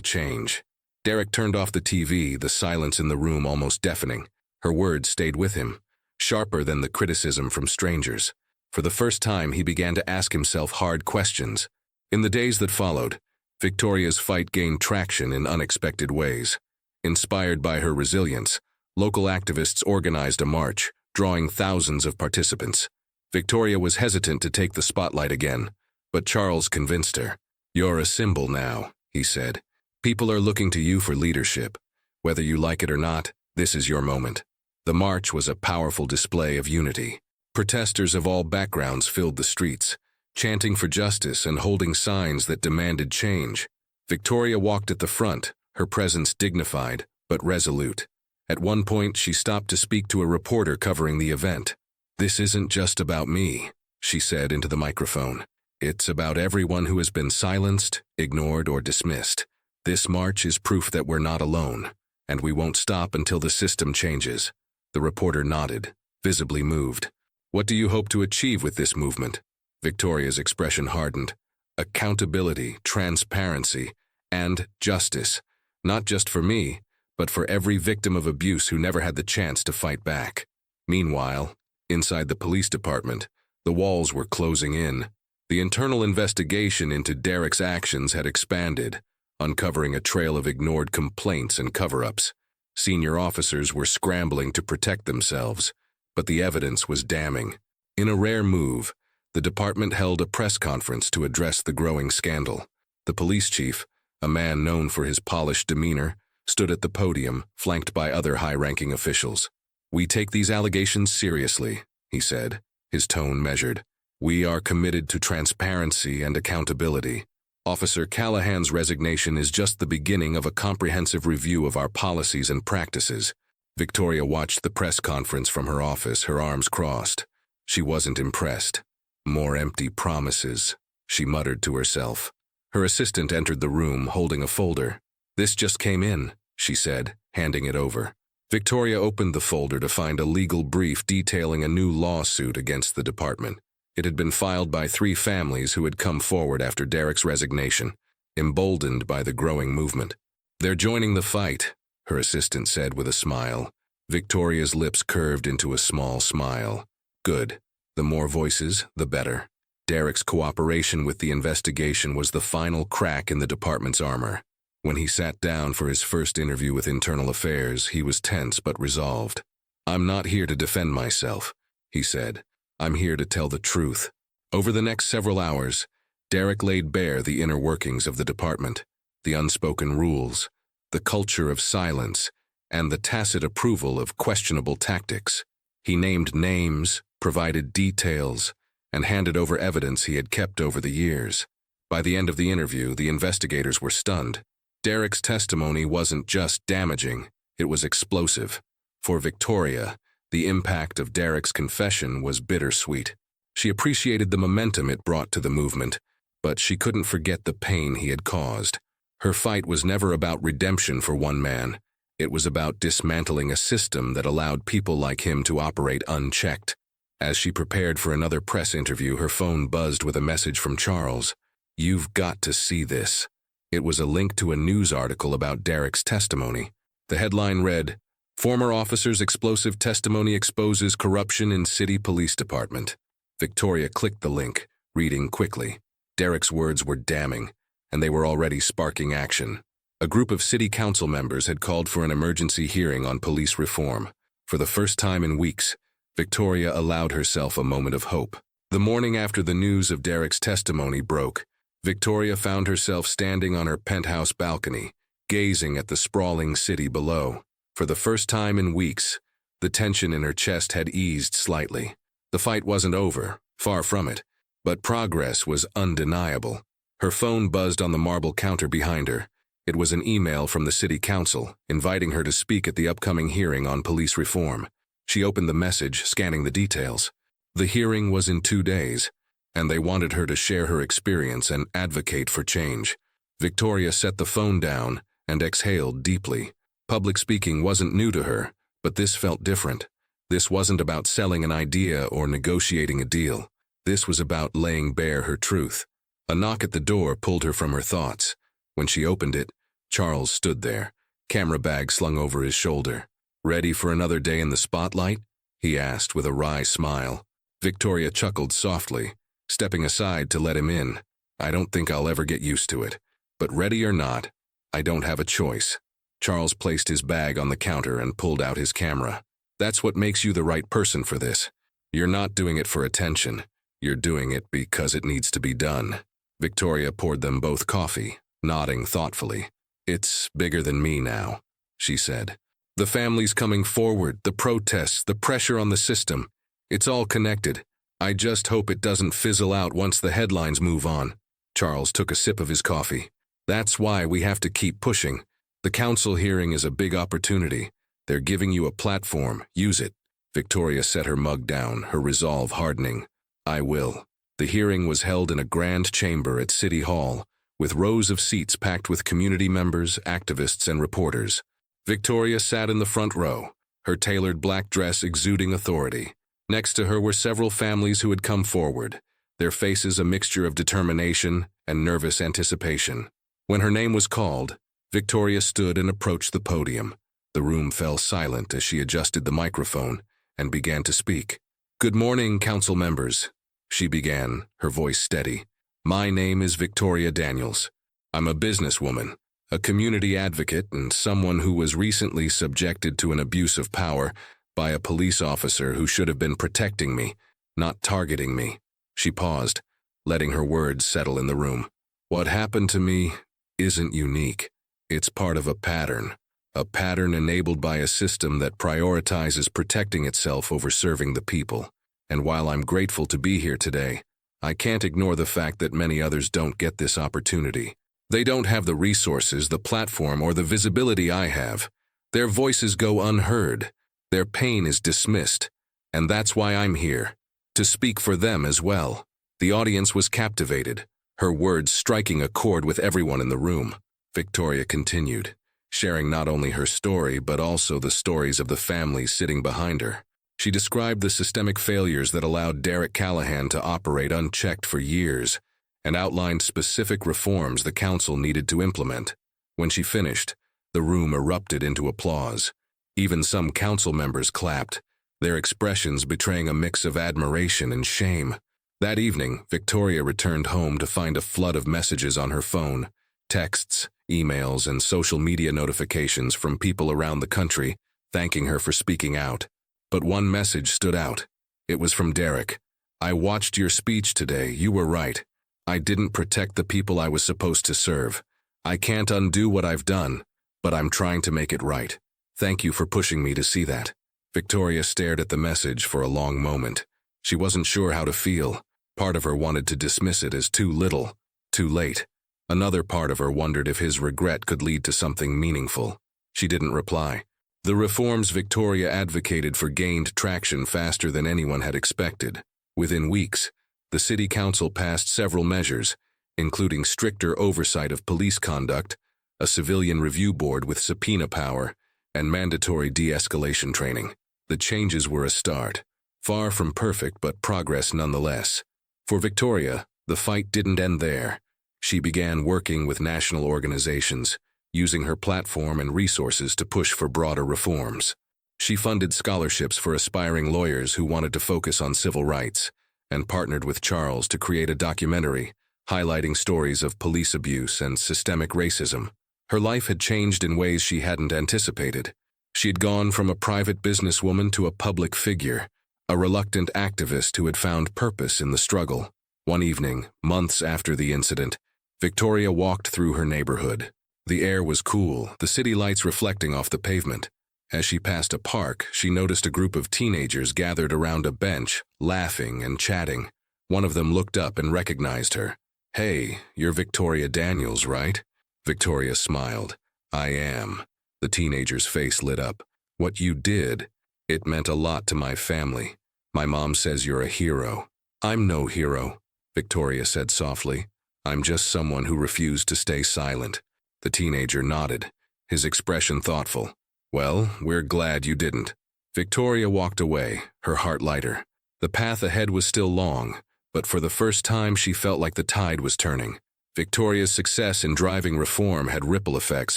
change. Derek turned off the TV, the silence in the room almost deafening. Her words stayed with him, sharper than the criticism from strangers. For the first time, he began to ask himself hard questions. In the days that followed, Victoria's fight gained traction in unexpected ways. Inspired by her resilience, local activists organized a march, drawing thousands of participants. Victoria was hesitant to take the spotlight again, but Charles convinced her. "You're a symbol now," he said. "People are looking to you for leadership. Whether you like it or not, this is your moment." The march was a powerful display of unity. Protesters of all backgrounds filled the streets, chanting for justice and holding signs that demanded change. Victoria walked at the front, her presence dignified but resolute. At one point, she stopped to speak to a reporter covering the event. "This isn't just about me," she said into the microphone. "It's about everyone who has been silenced, ignored, or dismissed. This march is proof that we're not alone, and we won't stop until the system changes." The reporter nodded, visibly moved. "What do you hope to achieve with this movement?" Victoria's expression hardened. "Accountability, transparency, and justice. Not just for me, but for every victim of abuse who never had the chance to fight back." Meanwhile, inside the police department, the walls were closing in. The internal investigation into Derek's actions had expanded, uncovering a trail of ignored complaints and cover-ups. Senior officers were scrambling to protect themselves, but the evidence was damning. In a rare move, the department held a press conference to address the growing scandal. The police chief, a man known for his polished demeanor, stood at the podium, flanked by other high-ranking officials. "We take these allegations seriously," he said, his tone measured. "We are committed to transparency and accountability. Officer Callahan's resignation is just the beginning of a comprehensive review of our policies and practices." Victoria watched the press conference from her office, her arms crossed. She wasn't impressed. "More empty promises," she muttered to herself. Her assistant entered the room, holding a folder. "This just came in," she said, handing it over. Victoria opened the folder to find a legal brief detailing a new lawsuit against the department. It had been filed by 3 families who had come forward after Derek's resignation, emboldened by the growing movement. "They're joining the fight," her assistant said with a smile. Victoria's lips curved into a small smile. "Good. The more voices, the better." Derek's cooperation with the investigation was the final crack in the department's armor. When he sat down for his first interview with Internal Affairs, he was tense but resolved. "I'm not here to defend myself," he said. "I'm here to tell the truth." Over the next several hours, Derek laid bare the inner workings of the department, the unspoken rules, the culture of silence, and the tacit approval of questionable tactics. He named names, provided details, and handed over evidence he had kept over the years. By the end of the interview, the investigators were stunned. Derek's testimony wasn't just damaging, it was explosive. For Victoria, the impact of Derek's confession was bittersweet. She appreciated the momentum it brought to the movement, but she couldn't forget the pain he had caused. Her fight was never about redemption for one man. It was about dismantling a system that allowed people like him to operate unchecked. As she prepared for another press interview, her phone buzzed with a message from Charles. "You've got to see this." It was a link to a news article about Derek's testimony. The headline read, "Former Officer's Explosive Testimony Exposes Corruption in City Police Department." Victoria clicked the link, reading quickly. Derek's words were damning, and they were already sparking action. A group of city council members had called for an emergency hearing on police reform. For the first time in weeks, Victoria allowed herself a moment of hope. The morning after the news of Derek's testimony broke, Victoria found herself standing on her penthouse balcony, gazing at the sprawling city below. For the first time in weeks, the tension in her chest had eased slightly. The fight wasn't over, far from it, but progress was undeniable. Her phone buzzed on the marble counter behind her. It was an email from the city council, inviting her to speak at the upcoming hearing on police reform. She opened the message, scanning the details. The hearing was in 2 days, and they wanted her to share her experience and advocate for change. Victoria set the phone down and exhaled deeply. Public speaking wasn't new to her, but this felt different. This wasn't about selling an idea or negotiating a deal. This was about laying bare her truth. A knock at the door pulled her from her thoughts. When she opened it, Charles stood there, camera bag slung over his shoulder. "Ready for another day in the spotlight?" he asked with a wry smile. Victoria chuckled softly, stepping aside to let him in. "I don't think I'll ever get used to it. But ready or not, I don't have a choice." Charles placed his bag on the counter and pulled out his camera. "That's what makes you the right person for this. You're not doing it for attention. You're doing it because it needs to be done." Victoria poured them both coffee, nodding thoughtfully. "It's bigger than me now," she said. "The families coming forward, the protests, the pressure on the system. It's all connected. I just hope it doesn't fizzle out once the headlines move on." Charles took a sip of his coffee. "That's why we have to keep pushing. The council hearing is a big opportunity. They're giving you a platform. Use it." Victoria set her mug down, her resolve hardening. "I will." The hearing was held in a grand chamber at City Hall, with rows of seats packed with community members, activists, and reporters. Victoria sat in the front row, her tailored black dress exuding authority. Next to her were several families who had come forward, their faces a mixture of determination and nervous anticipation. When her name was called, Victoria stood and approached the podium. The room fell silent as she adjusted the microphone and began to speak. "Good morning, council members," she began, her voice steady. "My name is Victoria Daniels. I'm a businesswoman, a community advocate, and someone who was recently subjected to an abuse of power by a police officer who should have been protecting me, not targeting me." She paused, letting her words settle in the room. "What happened to me isn't unique. It's part of a pattern enabled by a system that prioritizes protecting itself over serving the people. And while I'm grateful to be here today, I can't ignore the fact that many others don't get this opportunity. They don't have the resources, the platform, or the visibility I have. Their voices go unheard. Their pain is dismissed. And that's why I'm here, to speak for them as well." The audience was captivated, her words striking a chord with everyone in the room. Victoria continued, sharing not only her story but also the stories of the families sitting behind her. She described the systemic failures that allowed Derek Callahan to operate unchecked for years and outlined specific reforms the council needed to implement. When she finished, the room erupted into applause. Even some council members clapped, their expressions betraying a mix of admiration and shame. That evening, Victoria returned home to find a flood of messages on her phone, texts, emails, and social media notifications from people around the country thanking her for speaking out. But one message stood out. It was from Derek. "I watched your speech today. You were right. I didn't protect the people I was supposed to serve. I can't undo what I've done, but I'm trying to make it right. Thank you for pushing me to see that." Victoria stared at the message for a long moment. She wasn't sure how to feel. Part of her wanted to dismiss it as too little, too late. Another part of her wondered if his regret could lead to something meaningful. She didn't reply. The reforms Victoria advocated for gained traction faster than anyone had expected. Within weeks, the city council passed several measures, including stricter oversight of police conduct, a civilian review board with subpoena power, and mandatory de-escalation training. The changes were a start. Far from perfect, but progress nonetheless. For Victoria, the fight didn't end there. She began working with national organizations, using her platform and resources to push for broader reforms. She funded scholarships for aspiring lawyers who wanted to focus on civil rights, and partnered with Charles to create a documentary highlighting stories of police abuse and systemic racism. Her life had changed in ways she hadn't anticipated. She had gone from a private businesswoman to a public figure, a reluctant activist who had found purpose in the struggle. One evening, months after the incident, Victoria walked through her neighborhood. The air was cool, the city lights reflecting off the pavement. As she passed a park, she noticed a group of teenagers gathered around a bench, laughing and chatting. One of them looked up and recognized her. "Hey, you're Victoria Daniels, right?" Victoria smiled. "I am." The teenager's face lit up. "What you did, it meant a lot to my family. My mom says you're a hero." "I'm no hero," Victoria said softly. "I'm just someone who refused to stay silent." The teenager nodded, his expression thoughtful. "Well, we're glad you didn't." Victoria walked away, her heart lighter. The path ahead was still long, But for the first time, she felt like the tide was turning. Victoria's success in driving reform had ripple effects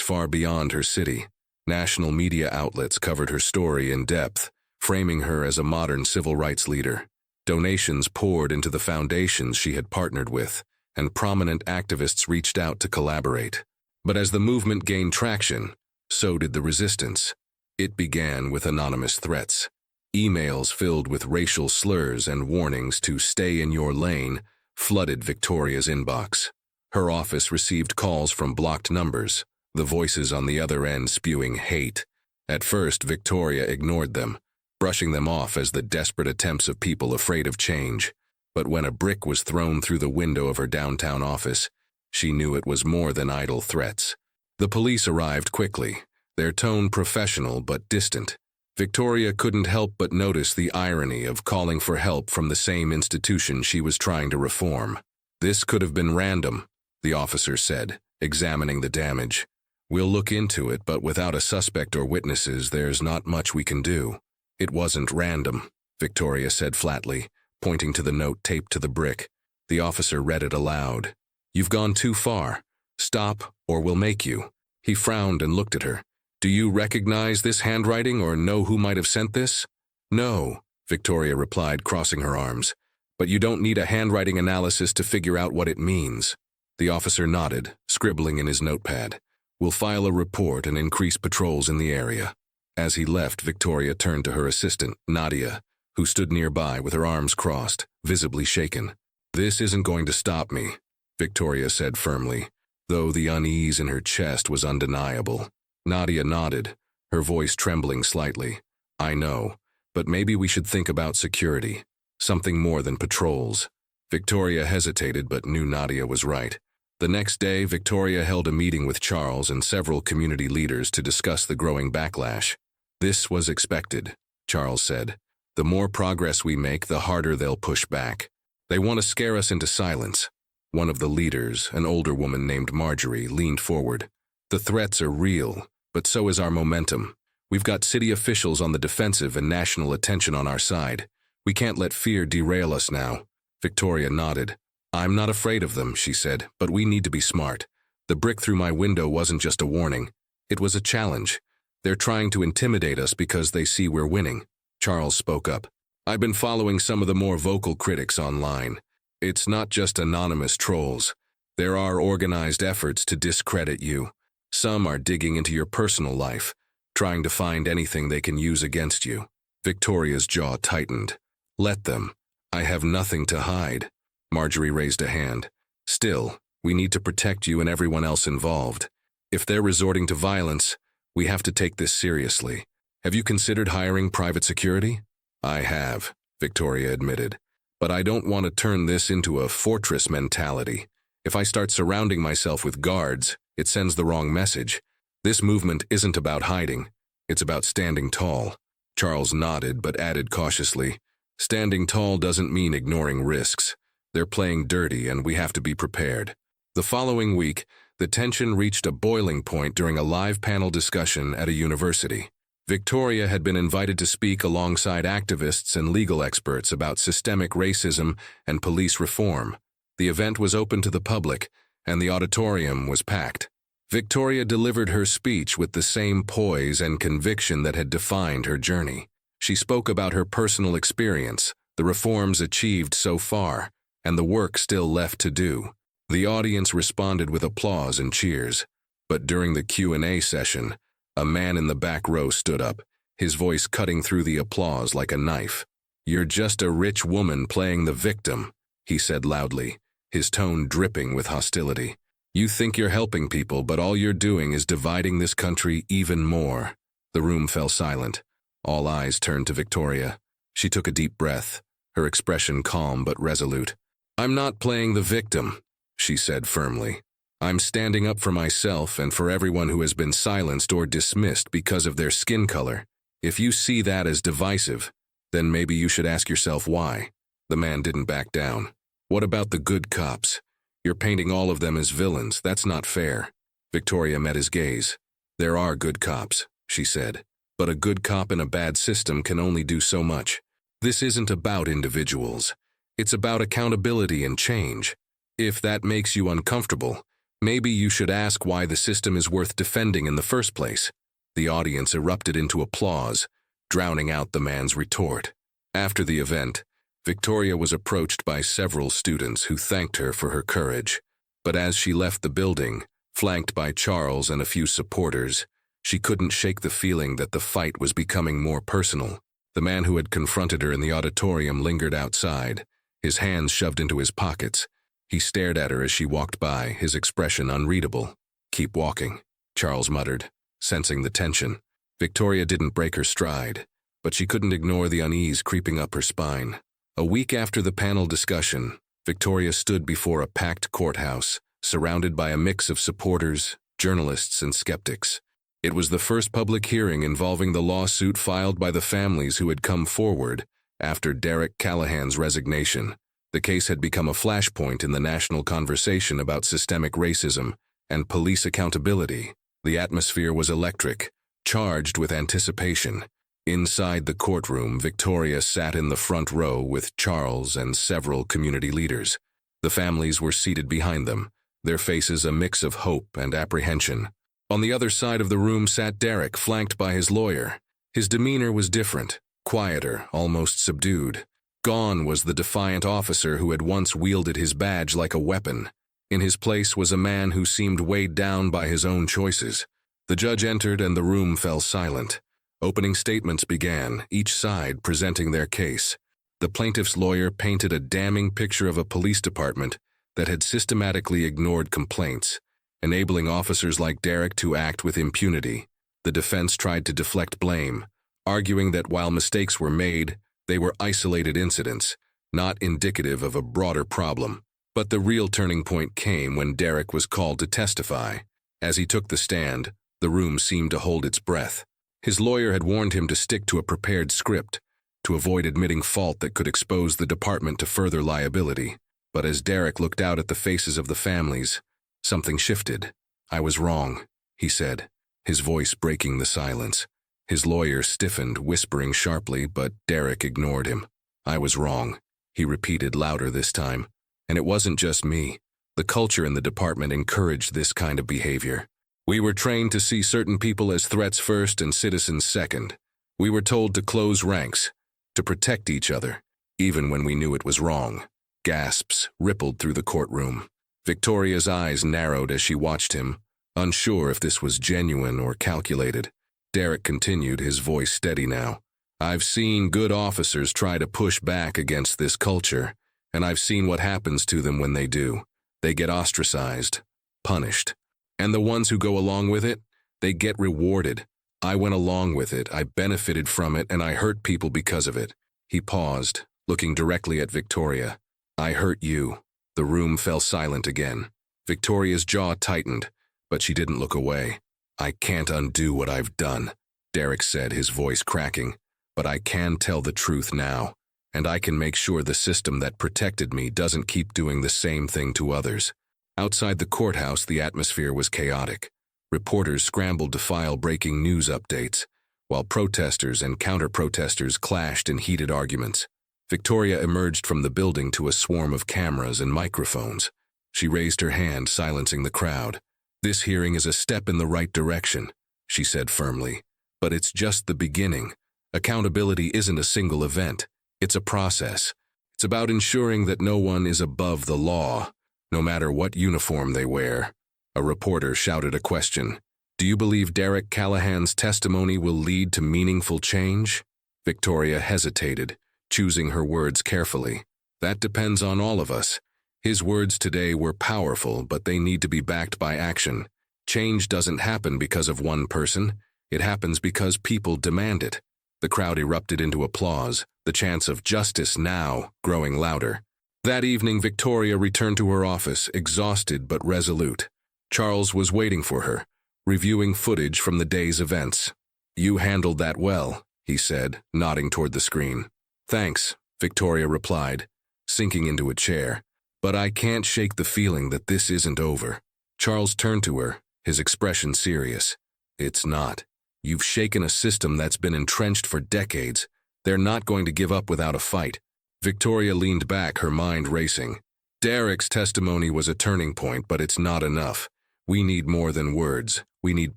far beyond her city. National media outlets covered her story in depth, framing her as a modern civil rights leader. Donations poured into the foundations she had partnered with, and prominent activists reached out to collaborate. But as the movement gained traction, so did the resistance. It began with anonymous threats. Emails filled with racial slurs and warnings to stay in your lane flooded Victoria's inbox. Her office received calls from blocked numbers, the voices on the other end spewing hate. At first, Victoria ignored them, brushing them off as the desperate attempts of people afraid of change. But when a brick was thrown through the window of her downtown office, she knew it was more than idle threats. The police arrived quickly, their tone professional but distant. Victoria couldn't help but notice the irony of calling for help from the same institution she was trying to reform. "This could have been random," the officer said, examining the damage. "We'll look into it, but without a suspect or witnesses, there's not much we can do." "It wasn't random," Victoria said flatly, pointing to the note taped to the brick. The officer read it aloud. "You've gone too far. Stop, or we'll make you." He frowned and looked at her. "Do you recognize this handwriting or know who might have sent this?" "No," Victoria replied, crossing her arms. "But you don't need a handwriting analysis to figure out what it means." The officer nodded, scribbling in his notepad. "We'll file a report and increase patrols in the area." As he left, Victoria turned to her assistant, Nadia, who stood nearby with her arms crossed, visibly shaken. "This isn't going to stop me," Victoria said firmly, though the unease in her chest was undeniable. Nadia nodded, her voice trembling slightly. "I know, but maybe we should think about security. Something more than patrols." Victoria hesitated but knew Nadia was right. The next day, Victoria held a meeting with Charles and several community leaders to discuss the growing backlash. "This was expected," Charles said. "The more progress we make, the harder they'll push back. They want to scare us into silence." One of the leaders, an older woman named Marjorie, leaned forward. "The threats are real, but so is our momentum. We've got city officials on the defensive and national attention on our side. We can't let fear derail us now." Victoria nodded. "I'm not afraid of them," she said, "but we need to be smart. The brick through my window wasn't just a warning. It was a challenge. They're trying to intimidate us because they see we're winning." Charles spoke up. "I've been following some of the more vocal critics online. It's not just anonymous trolls. There are organized efforts to discredit you. Some are digging into your personal life, trying to find anything they can use against you." Victoria's jaw tightened. "Let them. I have nothing to hide." Marjorie raised a hand. "Still, we need to protect you and everyone else involved. If they're resorting to violence, we have to take this seriously. Have you considered hiring private security?" "I have," Victoria admitted. "But I don't want to turn this into a fortress mentality. If I start surrounding myself with guards, it sends the wrong message. This movement isn't about hiding. It's about standing tall." Charles nodded but added cautiously, "Standing tall doesn't mean ignoring risks. They're playing dirty and we have to be prepared." The following week, the tension reached a boiling point during a live panel discussion at a university. Victoria had been invited to speak alongside activists and legal experts about systemic racism and police reform. The event was open to the public, and the auditorium was packed. Victoria delivered her speech with the same poise and conviction that had defined her journey. She spoke about her personal experience, the reforms achieved so far, and the work still left to do. The audience responded with applause and cheers. But during the Q&A session, a man in the back row stood up, his voice cutting through the applause like a knife. "You're just a rich woman playing the victim," he said loudly, his tone dripping with hostility. "You think you're helping people, but all you're doing is dividing this country even more." The room fell silent. All eyes turned to Victoria. She took a deep breath, her expression calm but resolute. "I'm not playing the victim," she said firmly. "I'm standing up for myself and for everyone who has been silenced or dismissed because of their skin color. If you see that as divisive, then maybe you should ask yourself why." The man didn't back down. "What about the good cops? You're painting all of them as villains. That's not fair." Victoria met his gaze. "There are good cops," she said, "but a good cop in a bad system can only do so much. This isn't about individuals. It's about accountability and change. If that makes you uncomfortable, maybe you should ask why the system is worth defending in the first place." The audience erupted into applause, drowning out the man's retort. After the event, Victoria was approached by several students who thanked her for her courage. But as she left the building, flanked by Charles and a few supporters, she couldn't shake the feeling that the fight was becoming more personal. The man who had confronted her in the auditorium lingered outside, his hands shoved into his pockets. He stared at her as she walked by, his expression unreadable. "Keep walking," Charles muttered, sensing the tension. Victoria didn't break her stride, but she couldn't ignore the unease creeping up her spine. A week after the panel discussion, Victoria stood before a packed courthouse, surrounded by a mix of supporters, journalists, and skeptics. It was the first public hearing involving the lawsuit filed by the families who had come forward after Derek Callahan's resignation. The case had become a flashpoint in the national conversation about systemic racism and police accountability. The atmosphere was electric, charged with anticipation. Inside the courtroom, Victoria sat in the front row with Charles and several community leaders. The families were seated behind them, their faces a mix of hope and apprehension. On the other side of the room sat Derek, flanked by his lawyer. His demeanor was different, quieter, almost subdued. Gone was the defiant officer who had once wielded his badge like a weapon. In his place was a man who seemed weighed down by his own choices. The judge entered and the room fell silent. Opening statements began, each side presenting their case. The plaintiff's lawyer painted a damning picture of a police department that had systematically ignored complaints, enabling officers like Derek to act with impunity. The defense tried to deflect blame, arguing that while mistakes were made, they were isolated incidents, not indicative of a broader problem. But the real turning point came when Derek was called to testify. As he took the stand, the room seemed to hold its breath. His lawyer had warned him to stick to a prepared script, to avoid admitting fault that could expose the department to further liability. But as Derek looked out at the faces of the families, something shifted. "I was wrong," he said, his voice breaking the silence. His lawyer stiffened, whispering sharply, but Derek ignored him. "I was wrong," he repeated louder this time. "And it wasn't just me. The culture in the department encouraged this kind of behavior. We were trained to see certain people as threats first and citizens second. We were told to close ranks, to protect each other, even when we knew it was wrong." Gasps rippled through the courtroom. Victoria's eyes narrowed as she watched him, unsure if this was genuine or calculated. Derek continued, his voice steady now. "I've seen good officers try to push back against this culture, and I've seen what happens to them when they do. They get ostracized, punished. And the ones who go along with it, they get rewarded. I went along with it, I benefited from it, and I hurt people because of it." He paused, looking directly at Victoria. "I hurt you." The room fell silent again. Victoria's jaw tightened, but she didn't look away. "I can't undo what I've done," Derek said, his voice cracking. "But I can tell the truth now, and I can make sure the system that protected me doesn't keep doing the same thing to others." Outside the courthouse, the atmosphere was chaotic. Reporters scrambled to file breaking news updates, while protesters and counter-protesters clashed in heated arguments. Victoria emerged from the building to a swarm of cameras and microphones. She raised her hand, silencing the crowd. "This hearing is a step in the right direction," she said firmly. "But it's just the beginning. Accountability isn't a single event. It's a process. It's about ensuring that no one is above the law, no matter what uniform they wear." A reporter shouted a question. "Do you believe Derek Callahan's testimony will lead to meaningful change?" Victoria hesitated, choosing her words carefully. "That depends on all of us. His words today were powerful, but they need to be backed by action. Change doesn't happen because of one person. It happens because people demand it." The crowd erupted into applause, the chants of "justice now" growing louder. That evening, Victoria returned to her office, exhausted but resolute. Charles was waiting for her, reviewing footage from the day's events. "You handled that well," he said, nodding toward the screen. "Thanks," Victoria replied, sinking into a chair. "But I can't shake the feeling that this isn't over." Charles turned to her, his expression serious. "It's not. You've shaken a system that's been entrenched for decades. They're not going to give up without a fight. Victoria leaned back, her mind racing. Derek's testimony was a turning point, but it's not enough. We need more than words. We need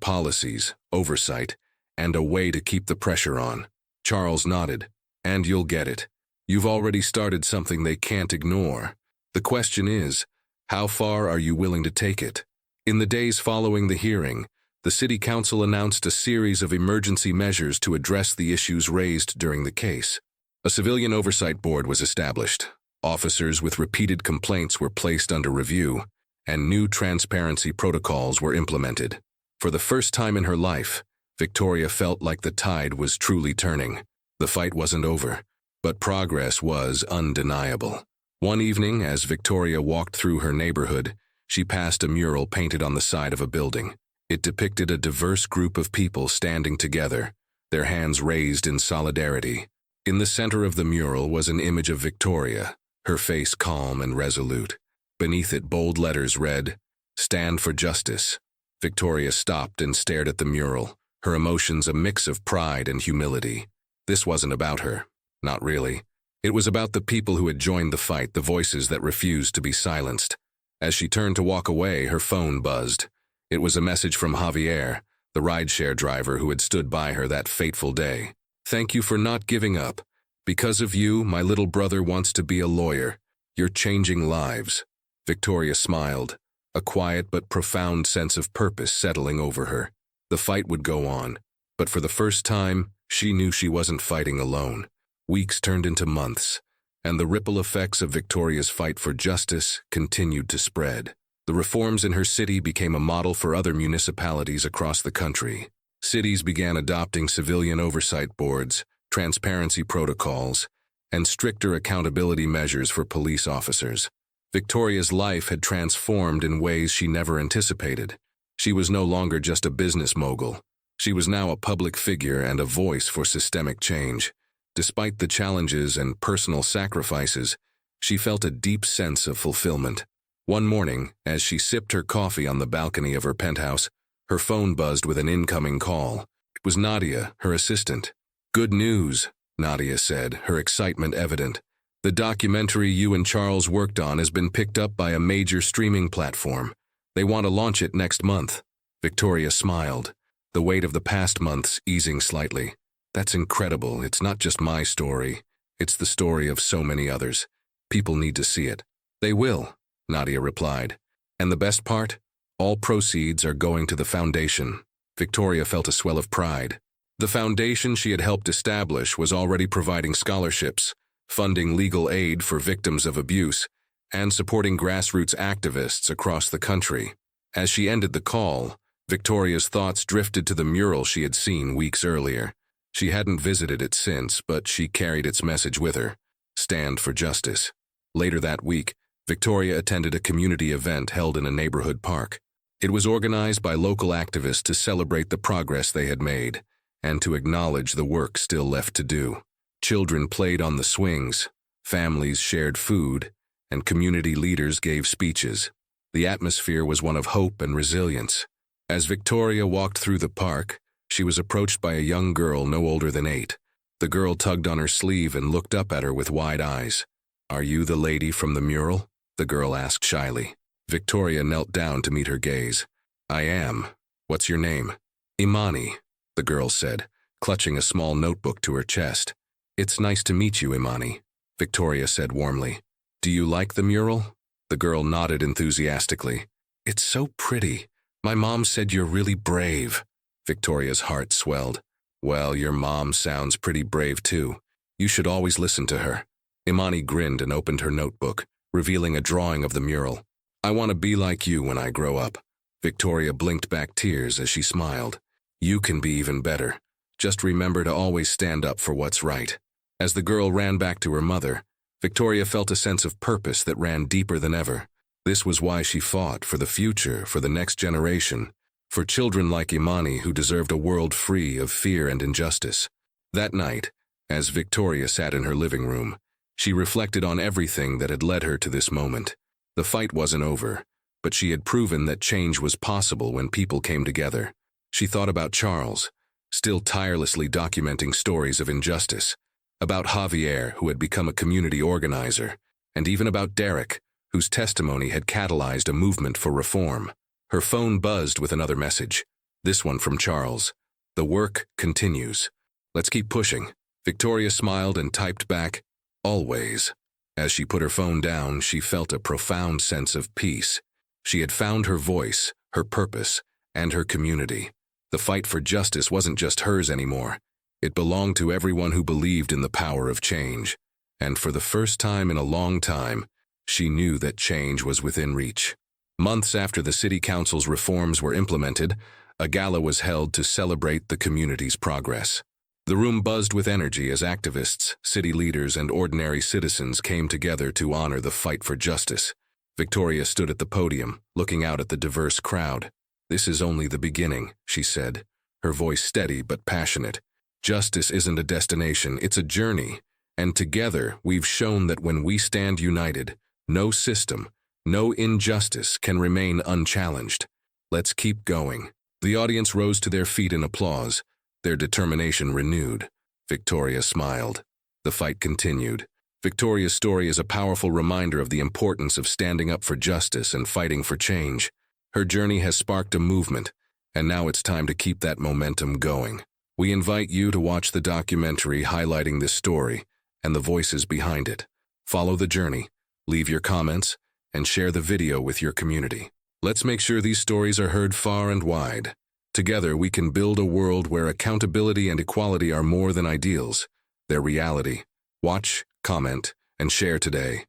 policies, oversight, and a way to keep the pressure on. Charles nodded. And you'll get it. You've already started something they can't ignore. The question is, how far are you willing to take it? In the days following the hearing, the City Council announced a series of emergency measures to address the issues raised during the case. A civilian oversight board was established. Officers with repeated complaints were placed under review, and new transparency protocols were implemented. For the first time in her life, Victoria felt like the tide was truly turning. The fight wasn't over, but progress was undeniable. One evening, as Victoria walked through her neighborhood, she passed a mural painted on the side of a building. It depicted a diverse group of people standing together, their hands raised in solidarity. In the center of the mural was an image of Victoria, her face calm and resolute. Beneath it, bold letters read, "Stand for Justice." Victoria stopped and stared at the mural, her emotions a mix of pride and humility. This wasn't about her. Not really. It was about the people who had joined the fight, the voices that refused to be silenced. As she turned to walk away, her phone buzzed. It was a message from Javier, the rideshare driver who had stood by her that fateful day. "Thank you for not giving up. Because of you, my little brother wants to be a lawyer. You're changing lives." Victoria smiled, a quiet but profound sense of purpose settling over her. The fight would go on, but for the first time, she knew she wasn't fighting alone. Weeks turned into months, and the ripple effects of Victoria's fight for justice continued to spread. The reforms in her city became a model for other municipalities across the country. Cities began adopting civilian oversight boards, transparency protocols, and stricter accountability measures for police officers. Victoria's life had transformed in ways she never anticipated. She was no longer just a business mogul. She was now a public figure and a voice for systemic change. Despite the challenges and personal sacrifices, she felt a deep sense of fulfillment. One morning, as she sipped her coffee on the balcony of her penthouse, her phone buzzed with an incoming call. It was Nadia, her assistant. "Good news," Nadia said, her excitement evident. "The documentary you and Charles worked on has been picked up by a major streaming platform. They want to launch it next month." Victoria smiled, the weight of the past months easing slightly. "That's incredible. It's not just my story. It's the story of so many others. People need to see it." "They will," Nadia replied. "And the best part? All proceeds are going to the foundation." Victoria felt a swell of pride. The foundation she had helped establish was already providing scholarships, funding legal aid for victims of abuse, and supporting grassroots activists across the country. As she ended the call, Victoria's thoughts drifted to the mural she had seen weeks earlier. She hadn't visited it since, but she carried its message with her. Stand for justice. Later that week, Victoria attended a community event held in a neighborhood park. It was organized by local activists to celebrate the progress they had made, and to acknowledge the work still left to do. Children played on the swings, families shared food, and community leaders gave speeches. The atmosphere was one of hope and resilience. As Victoria walked through the park, she was approached by a young girl no older than 8. The girl tugged on her sleeve and looked up at her with wide eyes. "Are you the lady from the mural?" the girl asked shyly. Victoria knelt down to meet her gaze. "I am. What's your name?" "Imani," the girl said, clutching a small notebook to her chest. "It's nice to meet you, Imani," Victoria said warmly. "Do you like the mural?" The girl nodded enthusiastically. "It's so pretty. My mom said you're really brave." Victoria's heart swelled. "Well, your mom sounds pretty brave too. You should always listen to her." Imani grinned and opened her notebook, revealing a drawing of the mural. "I want to be like you when I grow up." Victoria blinked back tears as she smiled. "You can be even better. Just remember to always stand up for what's right." As the girl ran back to her mother, Victoria felt a sense of purpose that ran deeper than ever. This was why she fought for the future, for the next generation, for children like Imani who deserved a world free of fear and injustice. That night, as Victoria sat in her living room, she reflected on everything that had led her to this moment. The fight wasn't over, but she had proven that change was possible when people came together. She thought about Charles, still tirelessly documenting stories of injustice, about Javier, who had become a community organizer, and even about Derek, whose testimony had catalyzed a movement for reform. Her phone buzzed with another message, this one from Charles. The work continues. Let's keep pushing. Victoria smiled and typed back, always. As she put her phone down, she felt a profound sense of peace. She had found her voice, her purpose, and her community. The fight for justice wasn't just hers anymore. It belonged to everyone who believed in the power of change. And for the first time in a long time, she knew that change was within reach. Months after the city council's reforms were implemented, a gala was held to celebrate the community's progress. The room buzzed with energy as activists, city leaders, and ordinary citizens came together to honor the fight for justice. Victoria stood at the podium, looking out at the diverse crowd. This is only the beginning, she said, her voice steady but passionate. Justice isn't a destination, it's a journey. And together, we've shown that when we stand united, no system, no injustice can remain unchallenged. Let's keep going. The audience rose to their feet in applause, their determination renewed. Victoria smiled. The fight continued. Victoria's story is a powerful reminder of the importance of standing up for justice and fighting for change. Her journey has sparked a movement, and now it's time to keep that momentum going. We invite you to watch the documentary highlighting this story and the voices behind it. Follow the journey, leave your comments, and share the video with your community. Let's make sure these stories are heard far and wide. Together, we can build a world where accountability and equality are more than ideals. They're reality. Watch, comment, and share today.